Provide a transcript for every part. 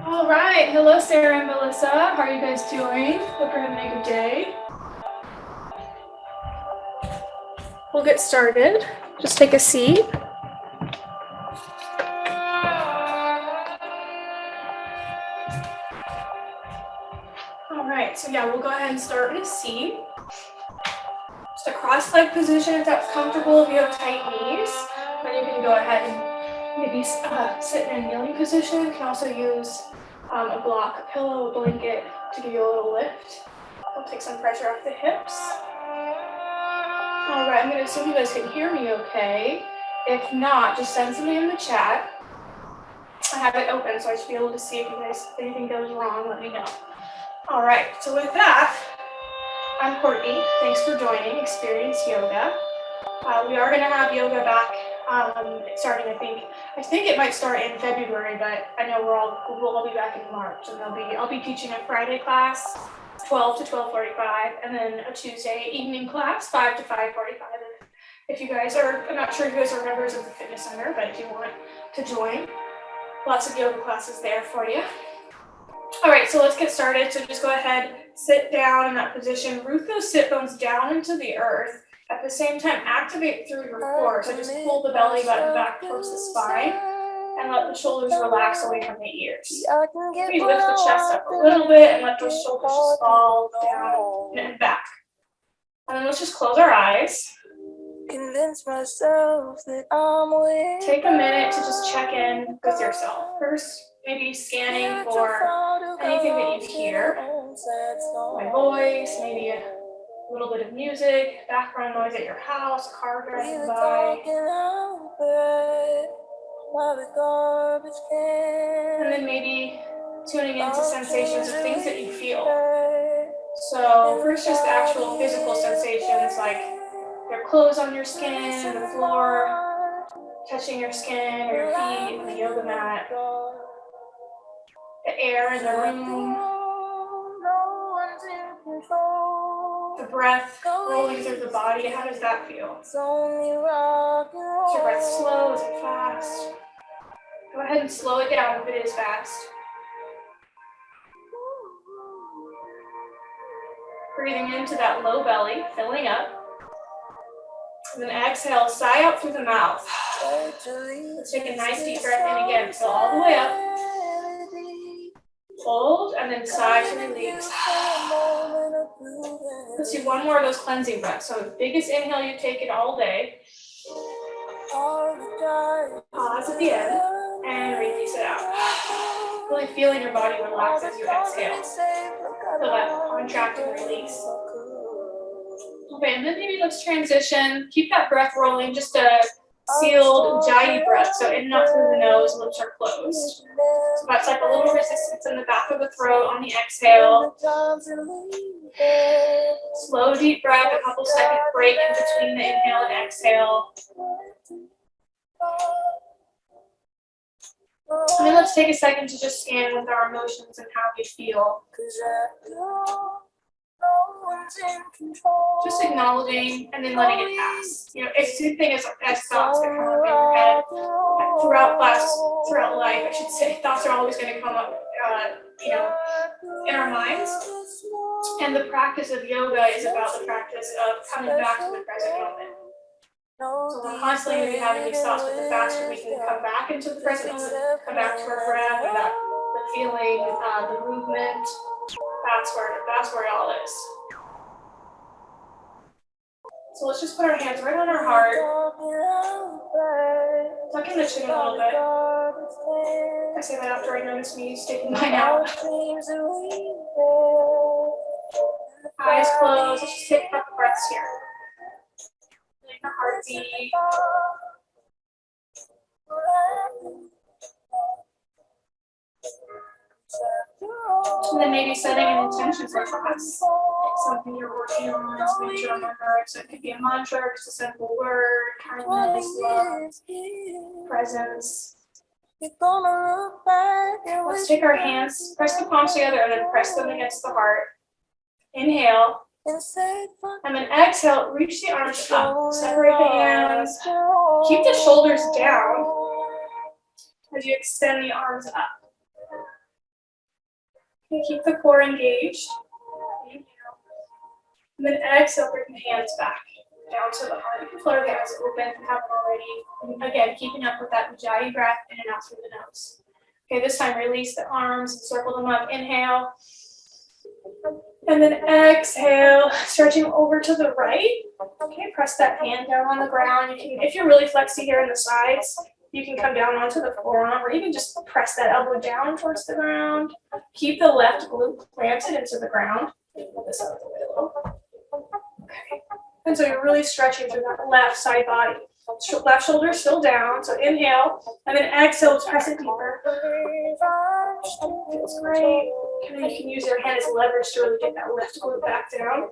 All right, hello Sarah and Melissa. How are you guys doing? Hope you're having a good day. We'll get started. Just take a seat. All right, so yeah, we'll go ahead and start in a seat. Just a cross-leg position if that's comfortable. If you have tight knees, then you can go ahead and maybe sit in a kneeling position. You can also use a block, a pillow, a blanket to give you a little lift. It'll take some pressure off the hips. All right, I'm going to assume you guys can hear me okay. If not, just send something in the chat. I have it open, so I should be able to see if anything goes wrong, let me know. All right, so with that, I'm Courtney. Thanks for joining Experience Yoga. We are going to have yoga back starting, I think it might start in February, but I know we'll all be back in March, and I'll be teaching a Friday class, 12 to 12:45, and then a Tuesday evening class, 5 to 5:45. If you guys are, I'm not sure if you guys are members of the fitness center, but if you want to join, lots of yoga classes there for you. All right, so let's get started. So just go ahead, sit down in that position, root those sit bones down into the earth. At the same time, activate through your core. So just pull the belly button back towards the spine and let the shoulders relax away from the ears. Maybe lift the chest up a little bit and let those shoulders just fall down and back. And then let's just close our eyes. Convince myself that I'm with. Take a minute to just check in with yourself. First, maybe scanning for anything that you hear. My voice, maybe a little bit of music, background noise at your house, car driving by. And then maybe tuning into sensations of things that you feel. So first, just the actual physical sensations like your clothes on your skin, the floor, touching your skin or your feet, the yoga mat, the air in the room, the breath rolling through the body. How does that feel? Is your breath slow? Is it fast? Go ahead and slow it down if it is fast. Breathing into that low belly, filling up. And then exhale, sigh out through the mouth. Let's take a nice deep breath in again. Fill all the way up. Hold, and then sigh to release. Let's do one more of those cleansing breaths. So the biggest inhale you take it all day. Pause at the end and release it out. Really feeling your body relax as you exhale. Feel that contract and release. Okay, and then maybe let's transition. Keep that breath rolling, just a sealed Ujjayi breath. So in and out through the nose, lips are closed. So that's like a little resistance in the back of the throat on the exhale. Slow, deep breath, a couple second break in between the inhale and exhale. And then let's take a second to just scan with our emotions and how we feel. Just acknowledging and then letting it pass. You know, it's the thing as thoughts that come up in your head throughout life, I should say. Thoughts are always going to come up, in our minds. And the practice of yoga is about the practice of coming back to the present moment. So we're constantly going to be having these thoughts, but the faster we can come back into the present moment, come back to our breath, or the feeling, the movement, that's where it all is. So let's just put our hands right on our heart. Tuck in the chin a little bit. I say that after I notice me sticking mine out. Eyes closed. Let's just take a couple breaths here. Feeling the heartbeat. And then maybe setting an intention for class. Something you're working on, something you're on your heart. So it could be a mantra, just a simple word, kindness, love, presence. Let's take our hands, press the palms together, and then press them against the heart. Inhale. And then exhale, reach the arms up. Separate the hands. Keep the shoulders down as you extend the arms up. You keep the core engaged. Inhale. And then exhale, bring the hands back down to the heart. You can flutter the eyes open if you haven't already. And again, keeping up with that Ujjayi breath in and out through the nose. Okay, this time release the arms and circle them up. Inhale. And then exhale, stretching over to the right. Okay, press that hand down on the ground. You can, if you're really flexy here in the sides, you can come down onto the forearm or even just press that elbow down towards the ground. Keep the left glute planted into the ground. Pull this out of the way a little. Okay. And so you're really stretching through that left side body. Left shoulder still down. So inhale, and then exhale, let's press it deeper. Feels great. And then you can use your hand as leverage to really get that left glute back down.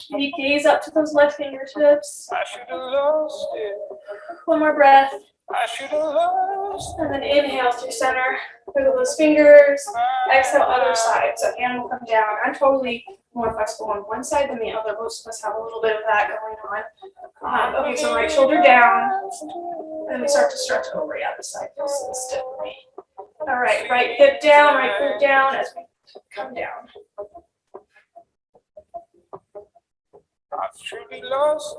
Maybe gaze up to those left fingertips. I should have lost it. One more breath. I should have lost it. And then inhale through center. Wiggle those fingers. Exhale, other side. So hand will come down. I'm totally more flexible on one side than the other. Most of us have a little bit of that going on. Okay, so right shoulder down. And then we start to stretch over. Yeah, the side feels so stiff for me. All right, right hip down, right glute down as we come down. I've truly lost.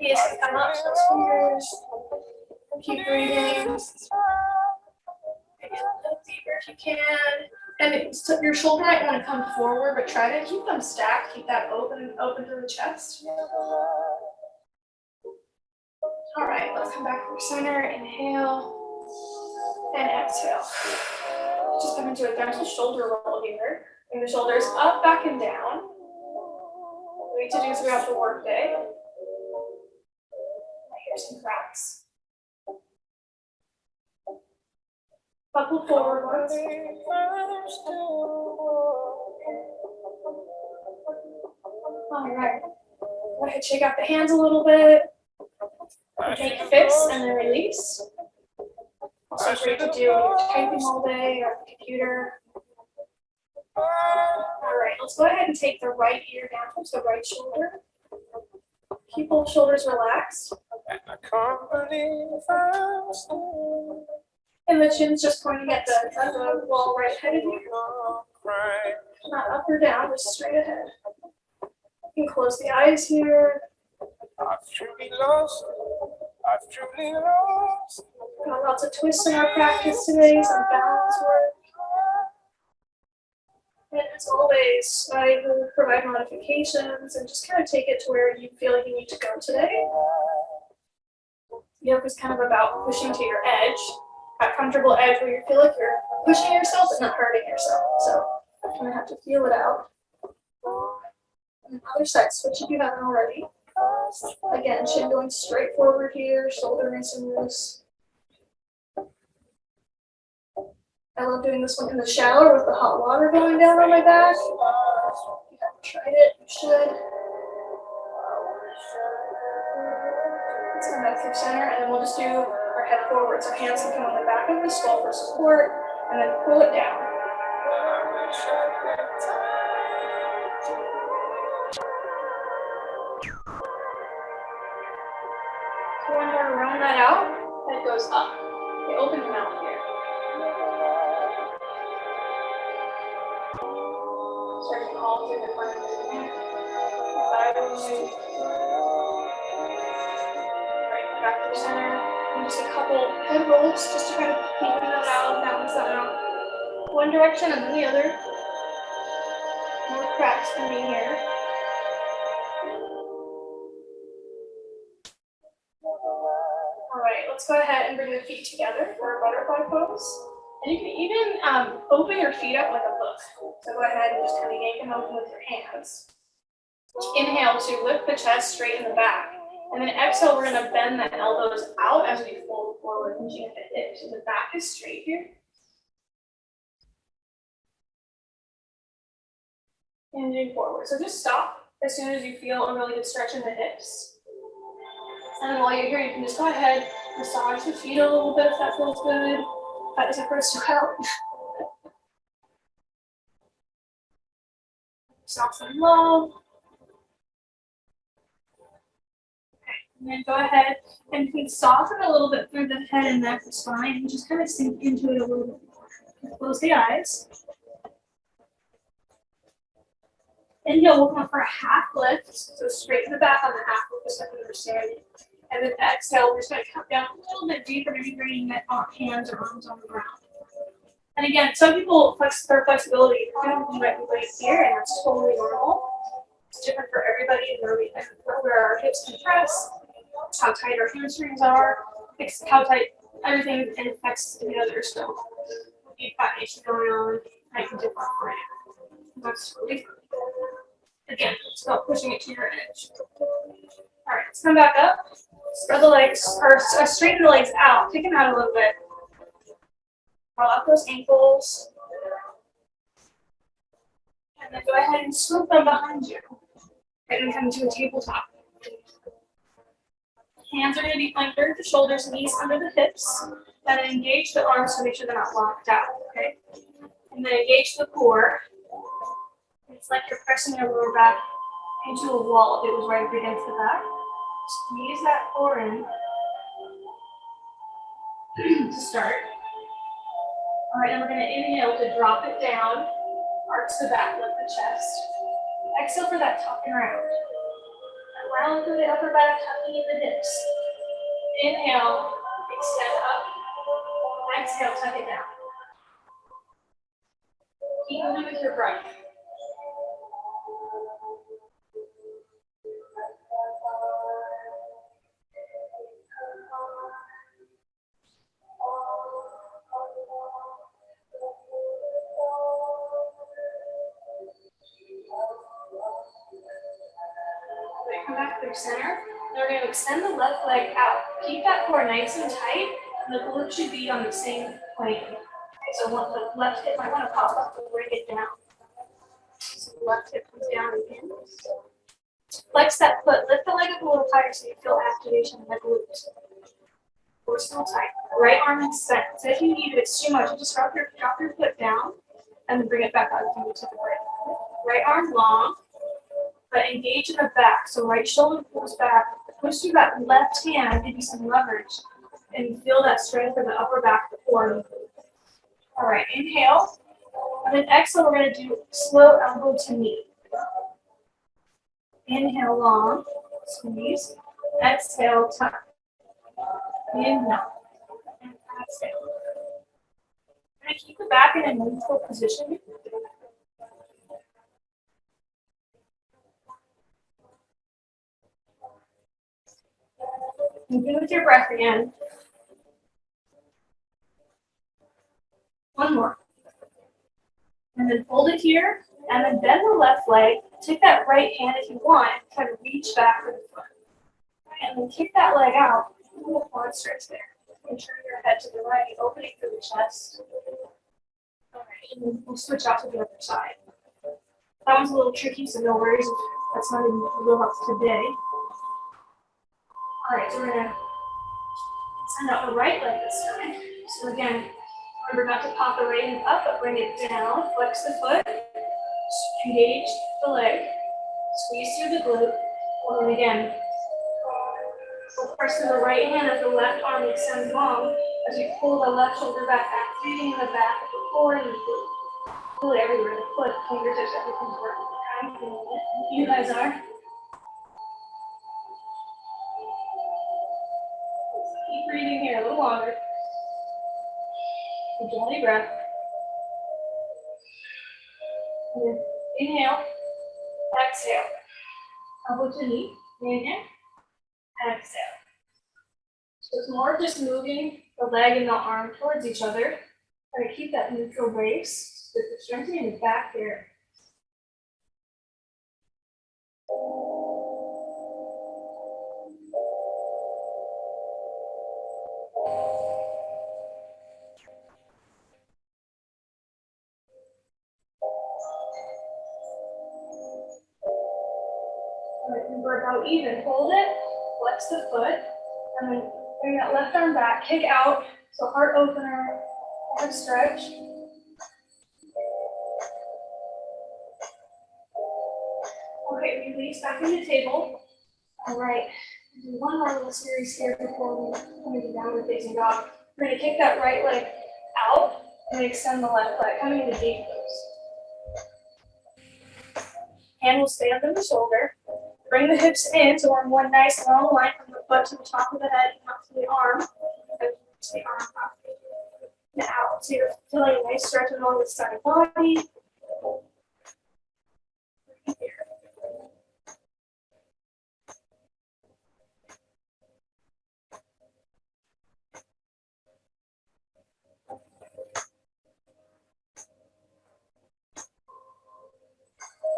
Yes, come up to those fingers. Keep breathing. Maybe a little deeper if you can. And so your shoulder might want to come forward, but try to keep them stacked. Keep that open through the chest. All right, let's come back to center. Inhale and exhale. Just come into a gentle shoulder roll here. Bring the shoulders up, back, and down. We need to do throughout the workday. Here's some cracks. Buckle forward once. All right. Go ahead, shake out the hands a little bit. Make fists and then release. Also great to do when you're typing all day or on the computer. All right, let's go ahead and take the right ear down towards the right shoulder. Keep both shoulders relaxed. And the chin's just pointing at the wall right ahead of you. Not up or down, just straight ahead. You can close the eyes here. I've truly lost. I've truly lost. Got lots of twists in our practice today, some balance work. And as always, I will provide modifications and just kind of take it to where you feel like you need to go today. Yoga is kind of about pushing to your edge, that comfortable edge where you feel like you're pushing yourself but not hurting yourself. So you're going to have to feel it out. And other side switch if you haven't already. Again, chin going straight forward here, shoulder nice and loose. I love doing this one in the shower with the hot water going down on my back. If you haven't tried it, you should. Let's come back through center, and then we'll just do our head forwards. Our hands can come on the back of the skull for support, and then pull it down. So when we're round that out, head goes up. Okay, open your mouth here. Stretching all through the front of the neck. Right, back to center. And just a couple head rolls just to kind of even that out, balance that out. One direction and then the other. More cracks coming here. All right, let's go ahead and bring the feet together for a butterfly pose. And you can even open your feet up like a book. So go ahead and just kind of yank them open with your hands. Inhale to lift the chest straight in the back. And then exhale, we're going to bend the elbows out as we fold forward, hinging at the hips. So the back is straight here. Hinging forward. So just stop as soon as you feel a really good stretch in the hips. And then while you're here, you can just go ahead, massage the feet a little bit if that feels good. That doesn't gross you out. Soft and low. Okay, and then go ahead and you can soften a little bit through the head and neck, the spine, and just kind of sink into it a little bit more. Close the eyes. Inhale, we'll come for a half lift. So straight in the back on the half lift, just like we were standing. And then exhale, we're just going to come down a little bit deeper, maybe bringing the hands or arms on the ground. And again, some people flex their flexibility. You might be right here, and that's totally normal. It's different for everybody, and where our hips can press, how tight our hamstrings are, how tight everything affects the other. So if you've got an issue going on, might be different for you. That's really fun. Again, it's about pushing it to your edge. All right, let's come back up. Spread the legs, or straighten the legs out. Kick them out a little bit. Roll out those ankles. And then go ahead and swoop them behind you. And then come to a tabletop. Hands are going to be under the shoulders, knees under the hips. And then engage the arms to make sure they're not locked out, okay? And then engage the core. It's like you're pressing your lower back into a wall if it was right up against the back. Squeeze that core in to start. All right, then we're going to inhale to drop it down, arch the back, lift the chest. Exhale for that tucking round. Round through the upper back, tucking in the hips. Inhale, extend up. Exhale, tuck it down. Keep moving with your breath. Come back through center. Then we're going to extend the left leg out. Keep that core nice and tight, and the glute should be on the same plane. So the left hip might want to pop up and bring it down. So the left hip comes down again. Flex that foot. Lift the leg up a little higher so you feel activation in the glutes. We're still tight. Right arm extend. So if you need it, it's too much, you just drop your foot down and then bring it back out if you need to the right. Right arm long. But engage in the back, so right shoulder pulls back. Push through that left hand, give you some leverage, and feel that strength in the upper back, the core. All right, inhale, and then exhale, we're going to do slow elbow to knee. Inhale, long, squeeze. Exhale, tuck. Inhale, and exhale. We're going to keep the back in a neutral position. Moving with your breath again. One more. And then hold it here, and then bend the left leg. Take that right hand if you want, and kind of reach back for the foot. And then kick that leg out. A little quad stretch there. And turn your head to the right, opening through the chest. All right, and then we'll switch out to the other side. That one's a little tricky, so no worries. That's not in the wheelhouse today. All right, so we're gonna send out the right leg this time. So again, remember not to pop the right hand up, but bring it down. Flex the foot, engage the leg, squeeze through the glute, and then again, we'll press through the right hand as the left arm extends long as you pull the left shoulder back, activating the back of the core and the glute. Pull it everywhere, the foot, fingertips, everything's working. You guys are. Keep breathing here a little longer. A gently breath. And then inhale, exhale. Elbow to knee. Inhale, exhale. So it's more just moving the leg and the arm towards each other. Try to keep that neutral base with the strengthening the back here. We're about even. Hold it, flex the foot, and then bring that left arm back, kick out. So heart opener, heart stretch. Okay, release back in the table. All right, do one more little series here before we come into downward facing dog. We're going to kick that right leg out and extend the left leg, coming into deep pose. Hand will stay under the shoulder. Bring the hips in so we're in one nice long line from the foot to the top of the head, not to the arm. To the arm up and out. So you're feeling a nice stretch along the side body.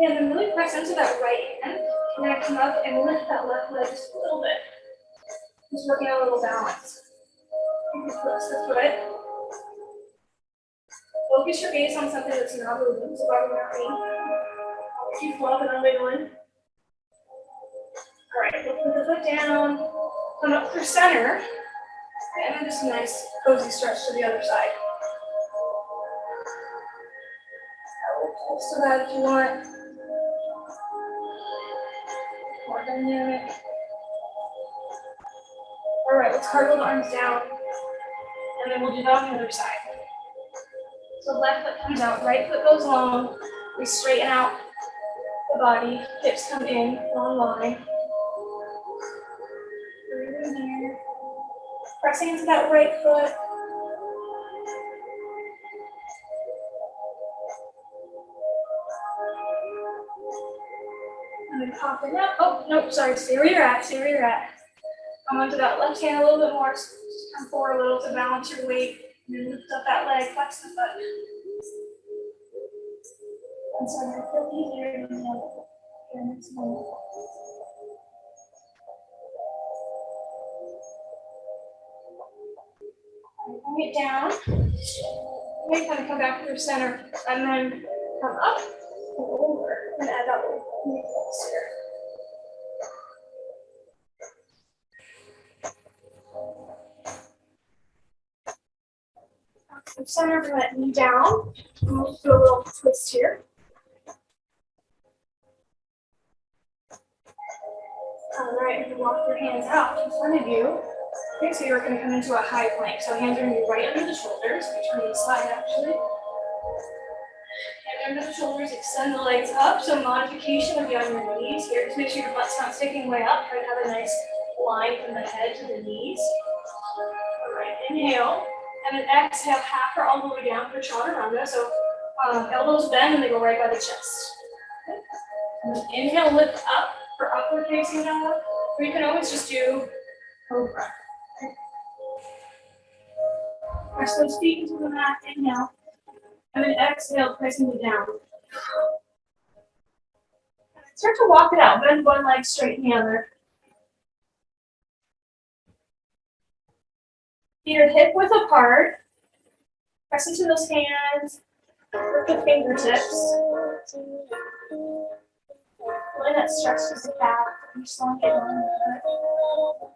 And then really press into that right hand. You're going to come up and lift that left leg just a little bit. Just working on a little balance. Flex the foot. Focus your gaze on something that's not moving. So bottom of knee. Keep flopping and wiggling. All right, lift the foot down. Come up through center. And then just a nice cozy stretch to the other side. Close to that if you want. More dynamic. All right, let's cartwheel the arms down. And then we'll do that on the other side. So left foot comes out, right foot goes long. We straighten out the body. Hips come in, long line. Breathing here. Pressing into that right foot. And then popping up. Oh, nope, sorry. Stay where you're at. Stay where you're at. Come onto that left hand a little bit more. Just come forward a little to balance your weight. And then lift up that leg, flex the foot. And so you're going to feel easier than the other. Here, next one. Bring it down. Okay, kind of come back to your center. And then come up and over. And add that little here. From center, bring that knee down. And we'll do a little twist here. All right, and walk your hands out in front of you. Okay, so you're going to come into a high plank. So hands are going to be right under the shoulders. Turn the side actually. And under the shoulders, extend the legs up. So modification would be on your knees here. Just make sure your butt's not sticking way up. Try to have a nice line from the head to the knees. All right, inhale. And then exhale, half or all the way down for chaturanga. So elbows bend and they go right by the chest. Okay. And then inhale, lift up for upward facing dog. Or you can always just do cobra. Okay. Press those feet into the mat, inhale. And then exhale, pressing it down. Start to walk it out. Bend one leg, straighten the other. Feet are hip width apart. Press into those hands. Work the fingertips. Really that stretches the back. You're slowing it down a little bit.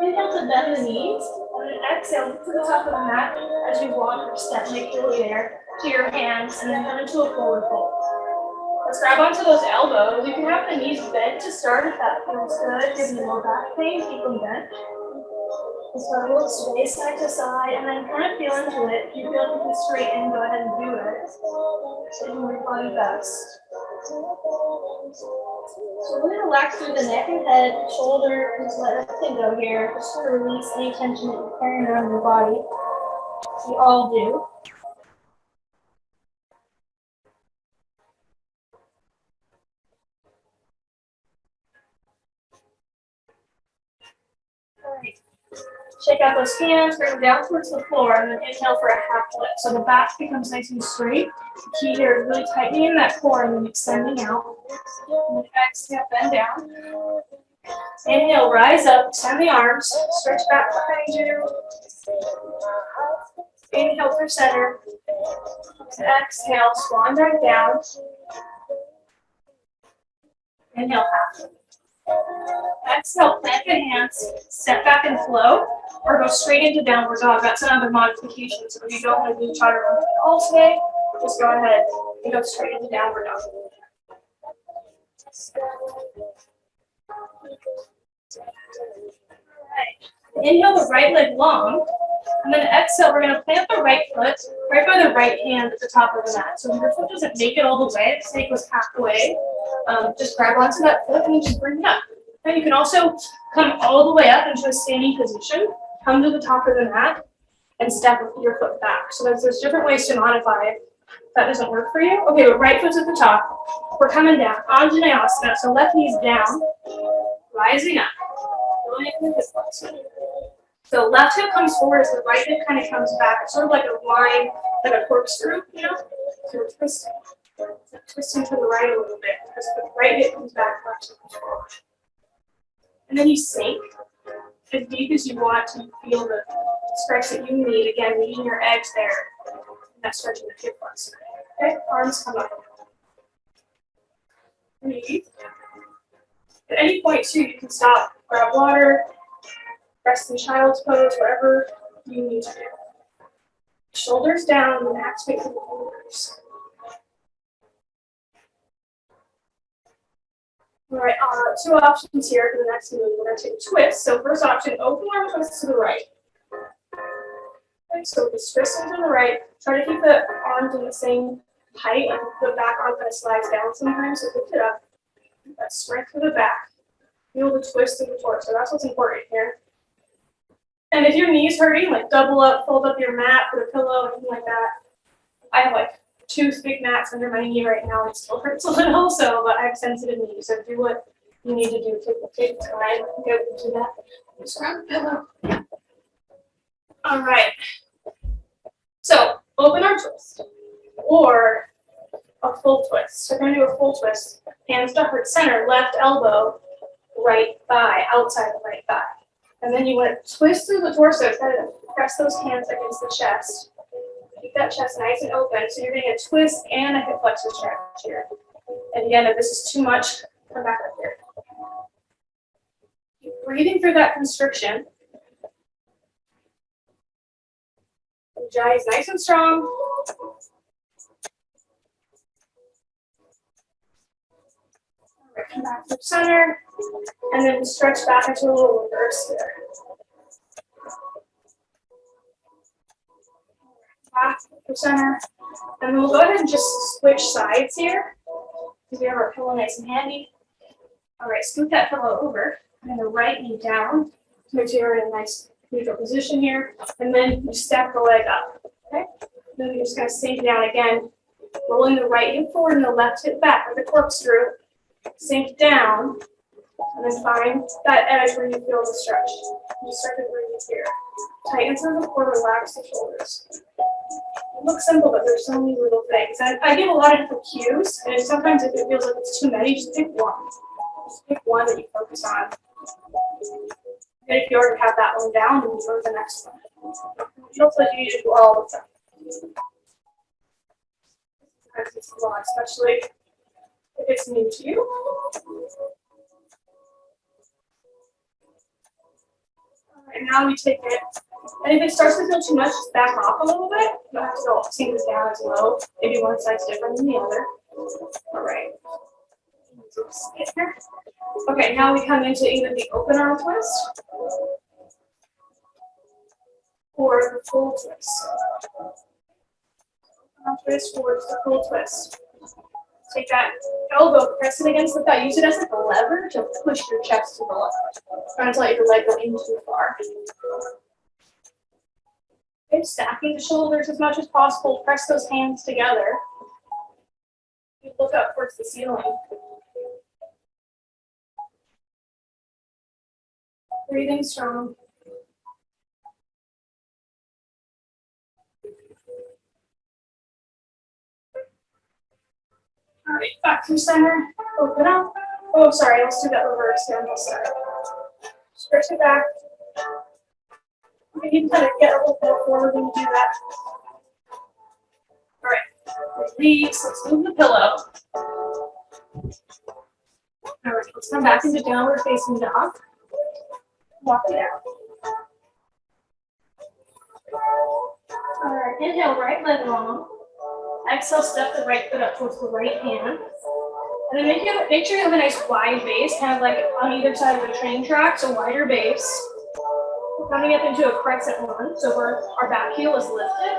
Inhale to bend the knees, and then exhale to the top of the mat as you walk or step, make your way there to your hands, and then come into a forward fold. Let's grab onto those elbows. You can have the knees bent to start if that feels good. Gives you low back pain, keep them bent. Just a little sway side to side, and then kind of feel into it. If you feel like you can straighten, go ahead and do it. So you can your body best. So really relax through the neck and head, shoulders, let everything go here. Just sort of release any tension that you're carrying around your body. We all do. All right. Shake out those hands, bring them down towards the floor, and then inhale for a half lift. So the back becomes nice and straight. The key here is really tightening in that core and then extending out. And then exhale, bend down. Inhale, rise up, extend the arms, stretch back behind you. Inhale through center. And exhale, swan dive down. Inhale, half lift. Exhale, plant the hands, step back and flow, or go straight into downward dog. That's another modification. So if you don't want to do chaturanga at all today, just go ahead and go straight into downward dog. Right. Inhale the right leg long, and then exhale, we're gonna plant the right foot right by the right hand at the top of the mat. So if your foot doesn't make it all the way, the snake goes halfway, just grab onto that foot and just bring it up. And you can also come all the way up into a standing position, come to the top of the mat, and step your foot back. So there's different ways to modify it. If that doesn't work for you. Okay, but right foot's at the top. We're coming down. Anjaneyasana. So left knee's down, rising up. So left hip comes forward as the right hip kind of comes back. It's sort of like a line, like a corkscrew, you know? So we're twisting to the right a little bit. Because the right hip comes back, left hip comes forward. And then you sink as deep as you want to feel the stretch that you need. Again, using your edge there. That stretching the hip flexor. Okay, arms come up. Breathe. At any point too, you can stop, grab water, rest in child's pose, whatever you need to do. Shoulders down and activate the fingers. All right, two options here for the next move. We're going to take a twist. So first option, open arm twist to the right. Okay, so just twist to the right. Try to keep the arms in the same height. Like the back arm kind of slides down sometimes, so lift it up. That strength to the back. Feel the twist of the torso. That's what's important here. And if your knee's hurting, like double up, fold up your mat, put a pillow, anything like that. I have like 2 thick mats under my knee right now. It still hurts a little, but I have sensitive knees. So do what you need to do. Take time. Go do that. Just grab a pillow. All right. So open arm twist or a full twist. So we're gonna do a full twist. Hands to heart center, left elbow, right thigh, outside the right thigh. And then you want to twist through the torso, kind of press those hands against the chest. Keep that chest nice and open. So you're getting a twist and a hip flexor stretch here. And again, if this is too much, come back up here. Keep breathing through that constriction. Ujjayi is nice and strong. All right, come back to center. And then stretch back into a little reverse here. Back to center. And then we'll go ahead and just switch sides here. Because we have our pillow nice and handy. All right, scoot that pillow over. And the right knee down. Make sure you're in a nice neutral position here. And then you step the leg up. Okay? Then you're just going to sink down again. Rolling the right hip forward and the left hip back with a corkscrew. Sink down. And then find that edge where you feel the stretch. You start to breathe here. Tighten through the core, relax the shoulders. It looks simple, but there's so many little things. I give a lot of different cues, and sometimes if it feels like it's too many, just pick one. Just pick one that you focus on. And if you already have that one down, then you go to the next one. You don't feel like you need to do all of them. Sometimes it's a lot, especially if it's new to you. And now we take it, and if it starts to feel too much, just back off a little bit. You don't have to go sink this down as low. Maybe one side's different than the other. All right. Okay, now we come into either the open arm twist or the full twist. Arm twist or the full twist. Take that elbow, press it against the thigh. Use it as like a lever to push your chest to the left. Try not to let your leg go in too far. Okay, stacking the shoulders as much as possible. Press those hands together. You look up towards the ceiling. Breathing strong. All right, back to center. Open up. Oh, sorry, let's do that reverse here on this side. Stretch it back. You can kind of get a little bit forward when you do that. All right, release. Let's move the pillow. All right, let's come back into downward facing dog. Walk it out. All right, inhale, right leg long. Exhale, step the right foot up towards the right hand. And then make sure you have a nice wide base, kind of like on either side of the train track, so wider base. Coming up into a crescent one, so our back heel is lifted.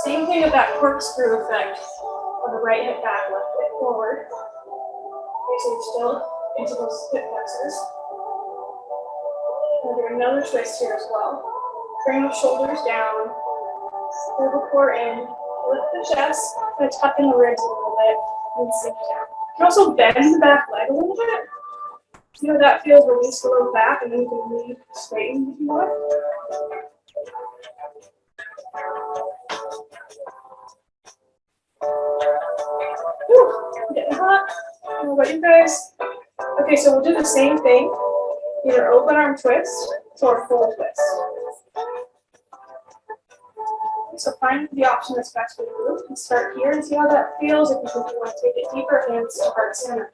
Same thing with that corkscrew effect on the right hip back, left hip forward. Okay, so you're still into those hip flexors. We'll do another twist here as well. Bring the shoulders down, pull the core in, lift the chest, and tuck in the ribs a little bit, and sink down. You can also bend the back leg a little bit. See how that feels? Release the low back, and then you can lean straighten if you want. Whew, getting hot. I don't know about you guys. Okay, so we'll do the same thing. Either open arm twist or full twist. So find the option that's best for you. And start here and see how that feels. If you think you want to take it deeper, hands to heart center.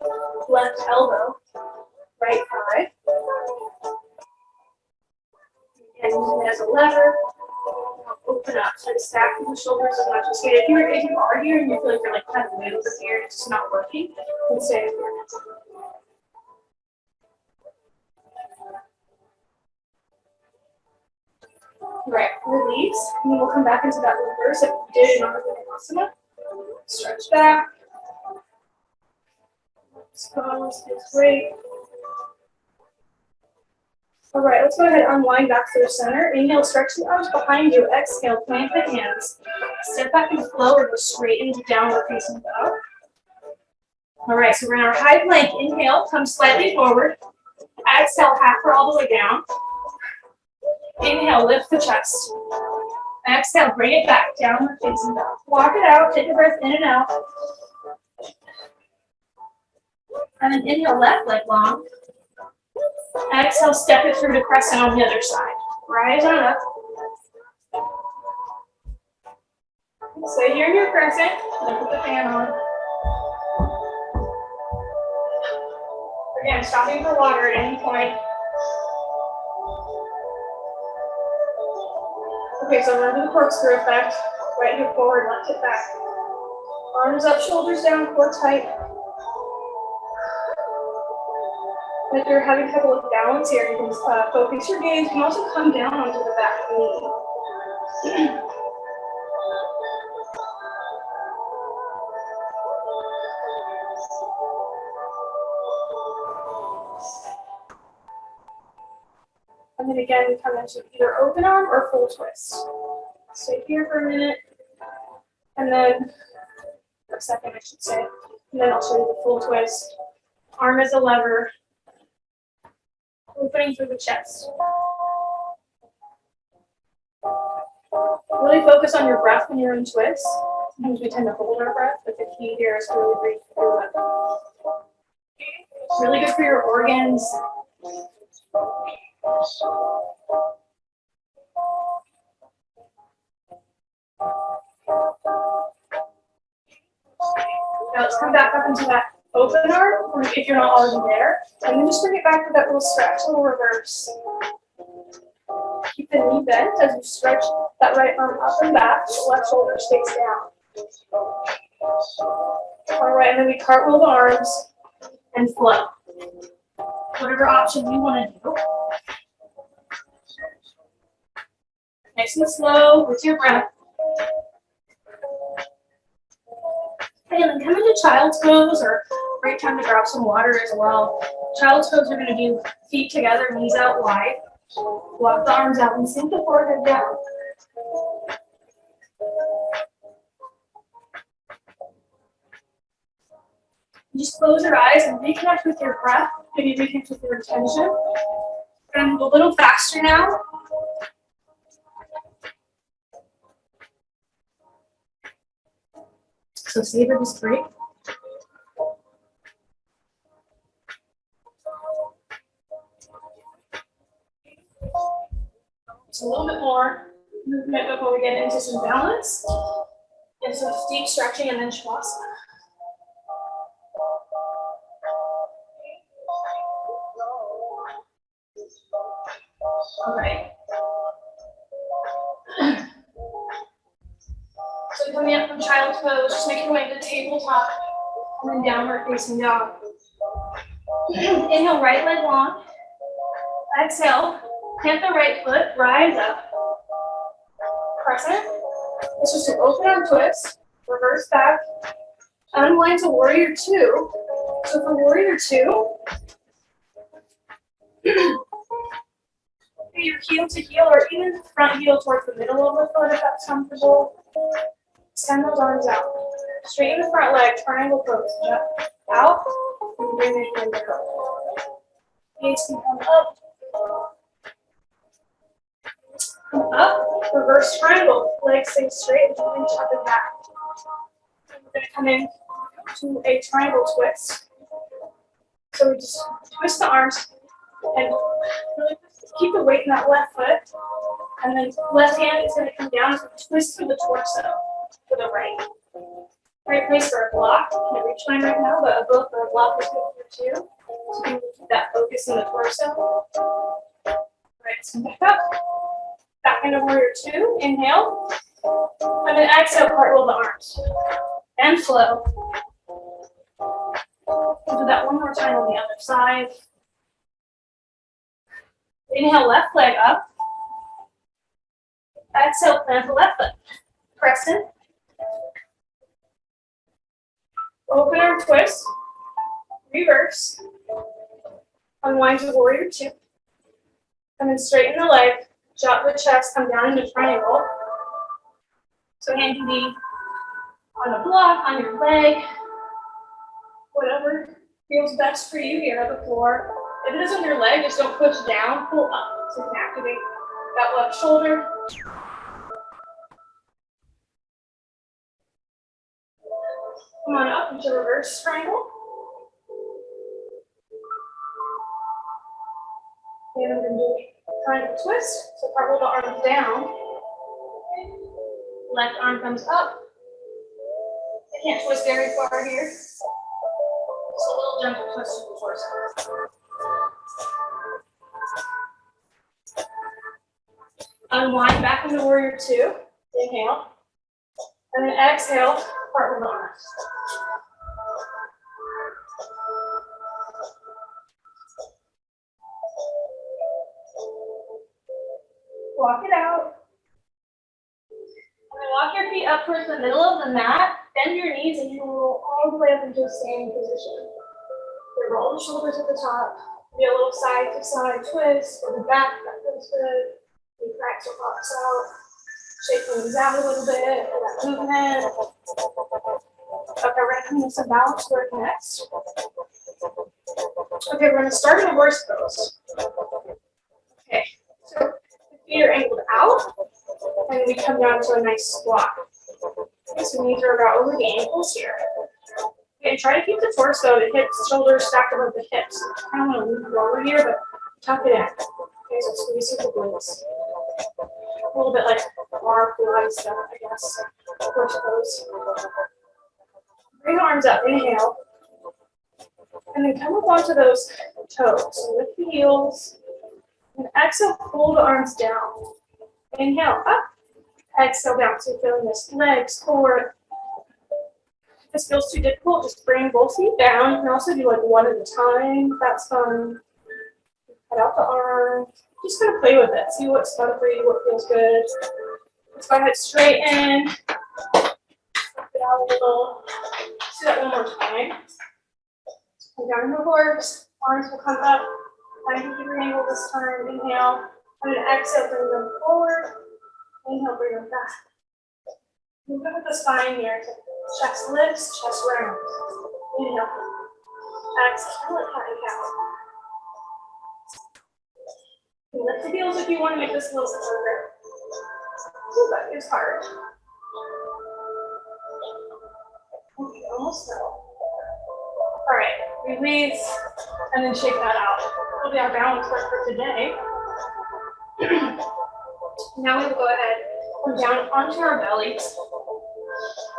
Left elbow, right thigh. And using it as a lever. Open up. So to stack the shoulders as much as you can. If you are here and you feel like you're like kind of way over here, it's just not working, then stay here. Right, release, and then we'll come back into that reverse that we did in our asana. Stretch back. Pose, feels great. All right, let's go ahead and unwind back to the center. Inhale, stretch the arms behind you. Exhale, plant the hands. Step back and flow or go straight into downward facing dog. All right, so we're in our high plank. Inhale, come slightly forward. Exhale, half or all the way down. Inhale, lift the chest. Exhale, bring it back, downward facing dog. Walk it out, take a breath in and out. And then inhale, left leg long. Exhale, step it through to crescent on the other side. Rise on up. Stay here in your crescent. Then put the fan on. Again, stopping for water at any point. Okay, so remember the corkscrew effect. Right hip forward, left hip back. Arms up, shoulders down, core tight. If you're having trouble with balance here, you can focus your gaze. You can also come down onto the back knee. And then again, we come into either open arm or full twist. Stay here for a minute. And then, for a second, I should say. And then I'll show you the full twist. Arm as a lever. Opening through the chest. Really focus on your breath when you're in twist. Sometimes we tend to hold our breath, but the key here is to really breathe through it. It's really good for your organs. Now let's come back up into that open arm, or if you're not already there, and then just bring it back to that little stretch, little reverse. Keep the knee bent as you stretch that right arm up and back, the left shoulder stays down. All right, and then we cartwheel the arms and flow. Whatever option you want to do. Nice and slow with your breath. And then come into child's pose, or great time to grab some water as well. Child's pose, we're going to do feet together, knees out wide. Walk the arms out and sink the forehead down. Just close your eyes and reconnect with your breath. Maybe reconnect with your intention. And move a little faster now. So savor this break. Just a little bit more movement before we get into some balance. And some deep stretching and then shavasana. All right. So coming up from child's pose, just make your way to tabletop. And then downward facing dog. Inhale, right leg long. Exhale, plant the right foot, rise up. Crescent. It's just an open arm twist. Reverse back. Unwind to warrior two. So for warrior two, your heel to heel or even front heel towards the middle of the foot if that's comfortable. Extend those arms out. Straighten the front leg, triangle pose. Jump out and bring the hand down. Gaze can come up. Come up, reverse triangle. Legs stay straight, join up and back. We're going to come in to a triangle twist. So we just twist the arms and really keep the weight in that left foot. And then left hand is going to come down as we twist through the torso to the right. Great place for a block. Can't reach mine right now, but a book or a block is good for too. So you can keep that focus in the torso. Right, so back up. Back into warrior two. Inhale. And then exhale, cartwheel the arms. And flow. We'll do that one more time on the other side. Inhale, left leg up. Exhale, plant the left foot. Crescent. Open arm twist. Reverse. Unwind to warrior two. And then straighten the leg. Drop the chest, come down into triangle. So hand can be on a block, on your leg. Whatever feels best for you here on the floor. If it is on your leg, just don't push down, pull up. So you can activate that left shoulder. Come on up into reverse triangle. And I'm going to do triangle twist. So cartwheel the arms down. Left arm comes up. I can't twist very far here. Just a little gentle twist to the torso. Unwind back into warrior two. Inhale. And then exhale, cartwheel the arms. Walk it out. And then walk your feet up towards the middle of the mat. Bend your knees and you will roll all the way up into a standing position. You roll the shoulders at the top. Do a little side to side twist for the back. That feels good. You crack your box out. Shake things out a little bit for that movement. Okay, we're going to come into some balance work next. Okay, we're going to start in a horse pose. Okay, so the feet are angled out, and we come down to a nice squat. Okay, so knees are about over the ankles here. Okay, try to keep the torso, the hips, shoulders stacked above the hips. I don't want to move forward here, but tuck it in. Okay, so squeeze through the glutes. A little bit like our Pilates stuff, I guess. Horse pose. Bring the arms up, inhale. And then come up onto those toes. So lift the heels. And exhale, pull the arms down. Inhale, up. Exhale, down. So you're feeling this legs, core. If this feels too difficult, just bring both feet down. You can also do like one at a time. That's fun. Cut out the arm. Just gonna play with it. See what's fun for you, what feels good. Let's go ahead, straighten. Flip it out a little. Let's do that one more time. Come down in the horse. Arms will come up. 90-degree angle this time. Inhale. And then exhale, bring them forward. Inhale, bring them back. Move up with the spine here. Chest lifts, chest rounds. Inhale. Exhale, cat and cow. Lift the heels if you want to make this a little bit longer. Ooh, that is hard. Okay, almost there. All right, release, and then shake that out. That'll be our balance work for today. Now we will go ahead, come down onto our bellies.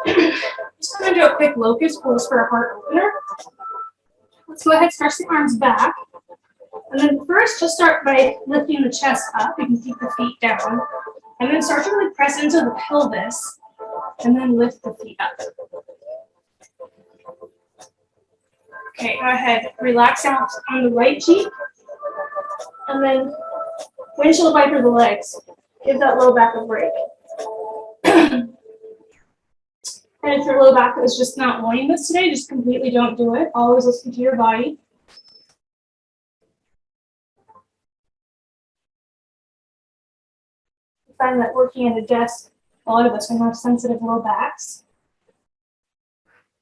Just going to do a quick locust pose for a heart opener. Let's go ahead, stretch the arms back. And then first, just start by lifting the chest up. You can keep the feet down. And then start to really press into the pelvis. And then lift the feet up. Okay, go ahead. Relax out on the right cheek. And then windshield wiper the legs. Give that low back a break. And if your low back is just not wanting this today, just completely don't do it. Always listen to your body. I find that working at a desk, a lot of us can have sensitive low backs.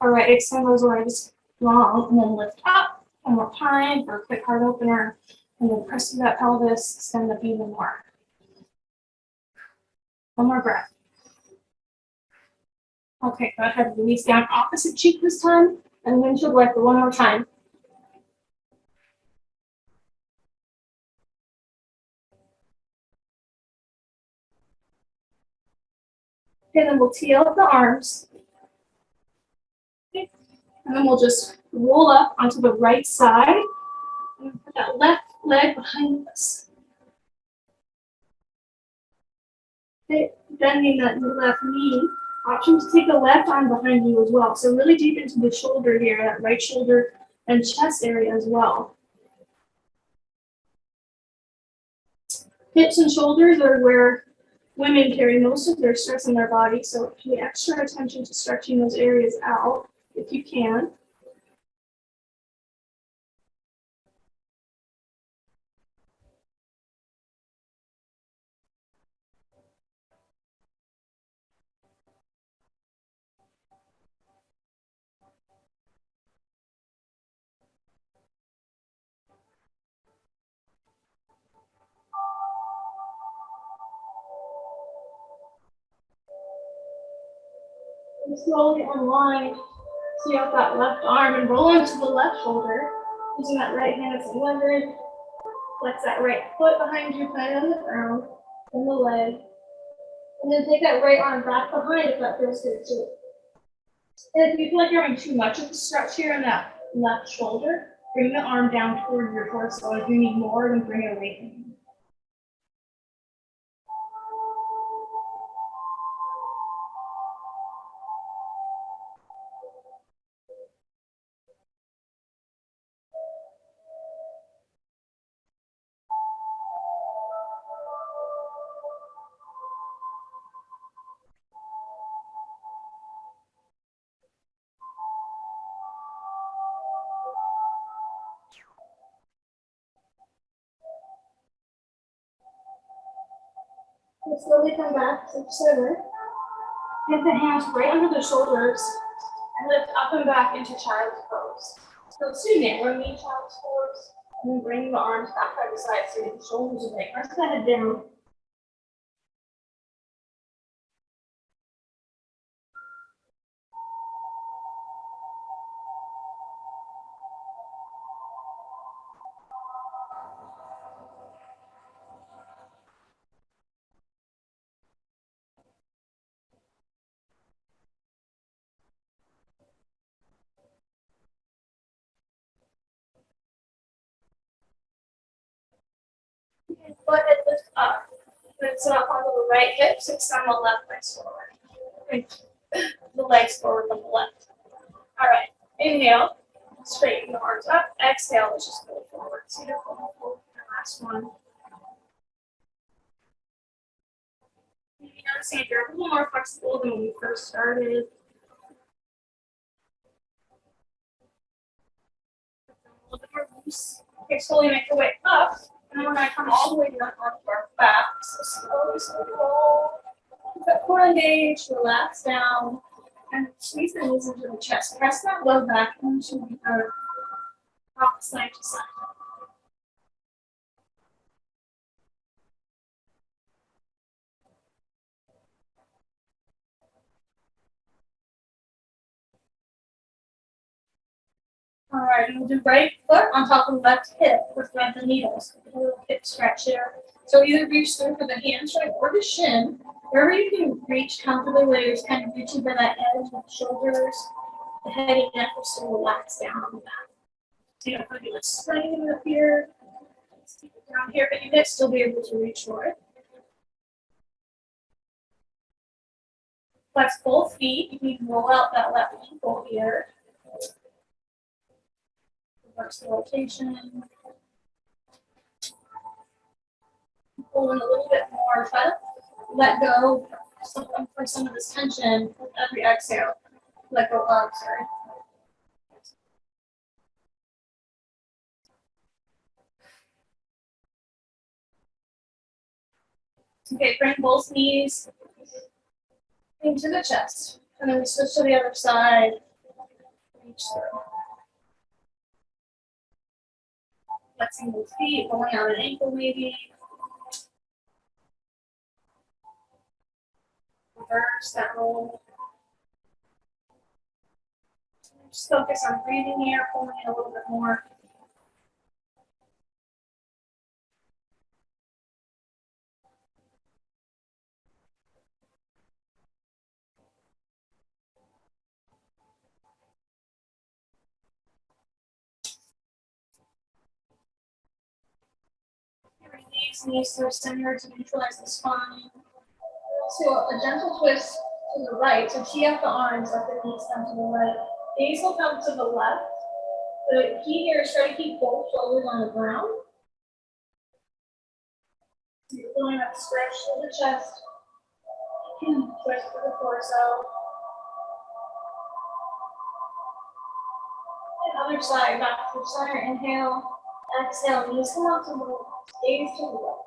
All right, extend those legs long and then lift up one more time for a quick heart opener. And then press through that pelvis, extend up even more. One more breath. Okay, go ahead, release down opposite cheek this time, and windshield wiper one more time. Okay, then we'll tee up the arms. Okay. And then we'll just roll up onto the right side and put that left leg behind us. Okay, bending that left knee. Option to take the left arm behind you as well. So really deep into the shoulder here, that right shoulder and chest area as well. Hips and shoulders are where women carry most of their stress in their body, so pay extra attention to stretching those areas out if you can. And slowly unwind, see out that left arm and roll into the left shoulder, using that right hand as a leverage. Flex that right foot behind you, plant on the ground, and the leg. And then take that right arm back behind if that feels good too. And if you feel like you're having too much of a stretch here in that left shoulder, bring the arm down toward your torso. If you need more, then bring it away from you. And slowly come back to center. Get the hands right under the shoulders and lift up and back into child's pose. So excuse me, we're in child's pose. And then bring the arms back by the side so the shoulders are right. Press the head down. Go ahead, lift up. Then sit up onto the right hips, extend the left legs forward. The legs forward on the left. All right, inhale, straighten the arms up. Exhale, let's just go forward. See the last one. You notice if you're a little more flexible than when we first started. A little bit more loose. Okay, slowly make your way up. And we're going to come all the way down onto our back. So slowly roll. Keep that core engaged, relax down, and squeeze the knees into the chest. Press that low back into the earth. Rock side to side. All right, we'll do right foot on top of left hip with thread the needles. A little hip stretch here. So either reach through for the hamstring or the shin. Wherever you can reach comfortably, where you're kind of reaching for that edge with the shoulders, the head and neck will still relax down on the back. So you don't have to do a strain up here. Let's keep it down here, but you might still be able to reach for it. Flex both feet. You can roll out that left ankle here. Reverse the rotation. Pull in a little bit more. Try to let go for some of this tension with every exhale. Let go of, sorry. Okay, bring both knees into the chest. And then we switch to the other side. Reach through. Flexing both feet, pulling out an ankle maybe. Reverse that roll. Just focus on breathing here, pulling in a little bit more. Release knees to the center to neutralize the spine. So a gentle twist to the right. So tee up the arms, let the knees come to the right. Gaze will come to the left. The key here is try to keep both shoulders on the ground. So you're feeling that stretch to the chest. Twist to the torso. And other side, back to the center. Inhale. Exhale. Knees come out to the left. Gaze to the left.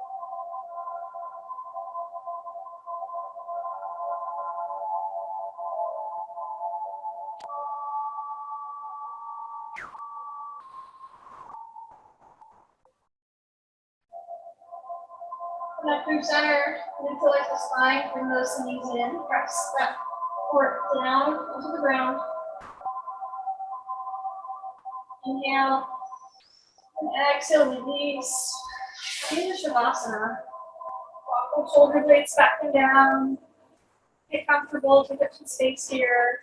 Back through center, neutralize the spine, bring those knees in, press that core down onto the ground. Inhale, and exhale, release. Into Shavasana. Walk the shoulder blades back and down. Get comfortable, take up some space here.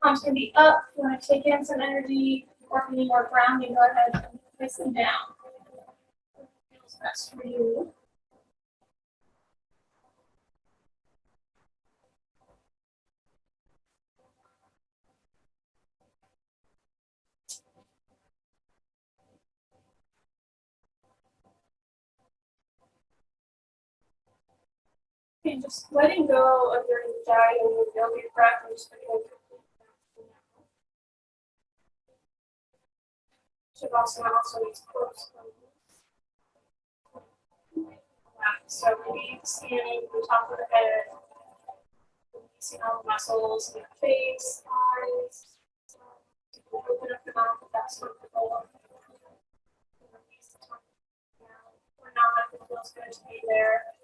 Palms can be up. If you want to take in some energy, or if you need more grounding, go ahead and place them down. Feels best for you. And just letting go of your anxiety and your breath and just letting it Shavasana also needs close. So maybe standing from the top of the head, releasing all the muscles in your face, eyes. Open up the mouth if that's comfortable. Release the tongue down. Or not, if it feels good to be there.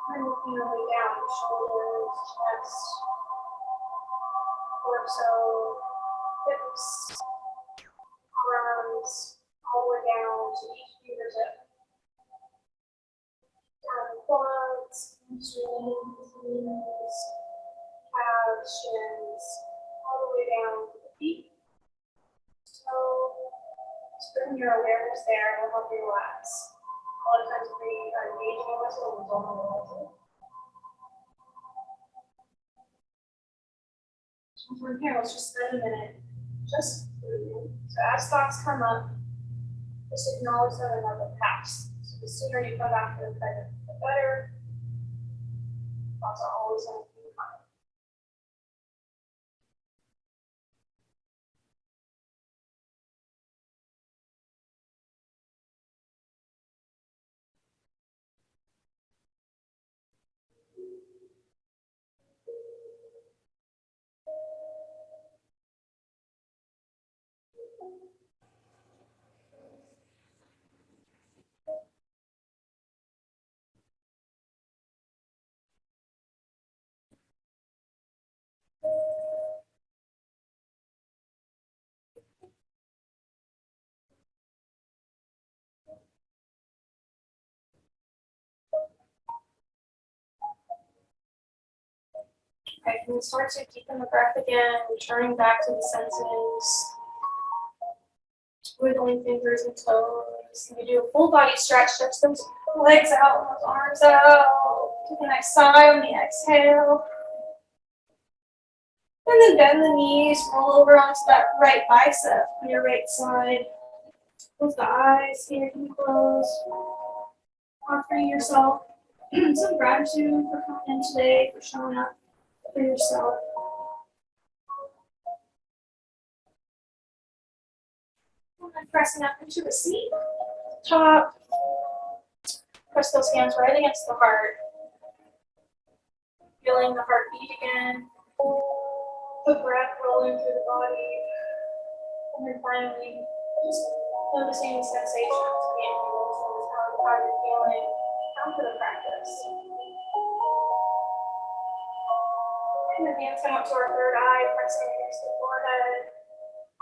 And working your way down, shoulders, chest, torso, hips, arms, all the way down to each fingertip. Down the quads, hamstrings, knees, calves, shins, all the way down to the feet. So just bring your awareness there and help you relax. A lot of times we are engaging in this when we don't realize it. So from here, let's just spend a minute just breathing. So as thoughts come up, just acknowledge them and let them pass. So the sooner you come back to the bed, the better. Thoughts are always going to be coming. Okay, and start to deepen the breath again, returning back to the senses. Wiggling fingers and toes. You do a full body stretch, touch those Legs out, those arms out. Take a nice sigh on the exhale. And then bend the knees, roll over onto that right bicep on your right side. Close the eyes, here can close. Offering yourself some gratitude for coming in today, for showing up for yourself. And then pressing up into the seat. Top. Press those hands right against the heart. Feeling the heartbeat again. The breath rolling through the body. And then finally, just noticing the sensations of the impulses, how you're feeling after the practice. And the hands come up to our third eye, pressing against the forehead,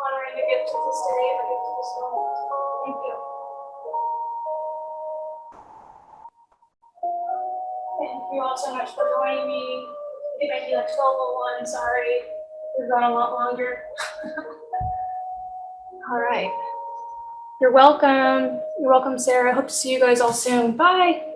honoring the gift of this day, the gift of this moment. Thank you. Thank you all so much for joining me. It might be like 12:01, sorry. We've gone a lot longer. All right. You're welcome. You're welcome, Sarah. Hope to see you guys all soon. Bye.